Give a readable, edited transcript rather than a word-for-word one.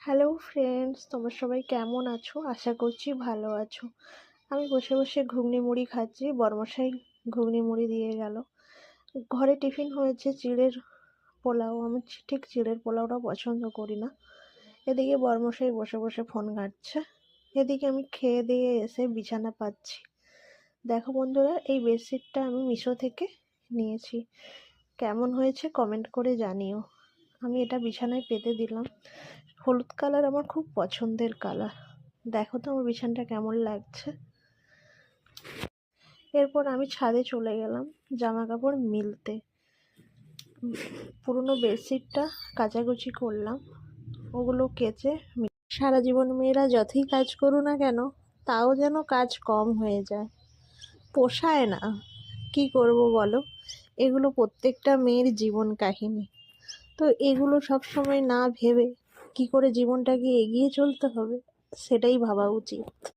Hello friends, তোমরা সবাই কেমন আছো? আশা করছি ভালো আছো। আমি বসে বসে ঘুগনি মুড়ি খাচ্ছি। বরমশাই ঘুগনি মুড়ি দিয়ে গেল। ঘরে টিফিন হয়েছে চিড়ের পোলাও। আমি ঠিক চিড়ের পোলাওটা পছন্দ করি না। এদিকে বরমশাই বসে বসে ফোন ঘাঁটছে, এদিকে আমি খেয়ে দিয়ে এসে বিছানা পাচ্ছি। দেখো বন্ধুরা, এই বেডশিটটা আমি মিশো থেকে নিয়েছি। কেমন হয়েছে কমেন্ট করে জানিও। আমি এটা বিছানায় পেতে দিলাম। হলুদ কালার আমার খুব পছন্দের কালার। দেখো তো আমার বিছানাটা কেমন লাগছে। এরপর আমি ছাদে চলে গেলাম জামা কাপড় মিলতে। পুরনো বেডশিটটা কাচাকুচি করলাম, ওগুলো কেচে। সারা জীবন মেয়েরা যতই কাজ করুক না কেন, তাও যেন কাজ কম হয়ে যায়, পোষায় না। কি করব বলো, এগুলো প্রত্যেকটা মেয়ের জীবন কাহিনী। তো এগুলো সব সময় না ভেবে কি করে জীবনটাকে এগিয়ে চলতে হবে, সেটাই ভাবা উচিত।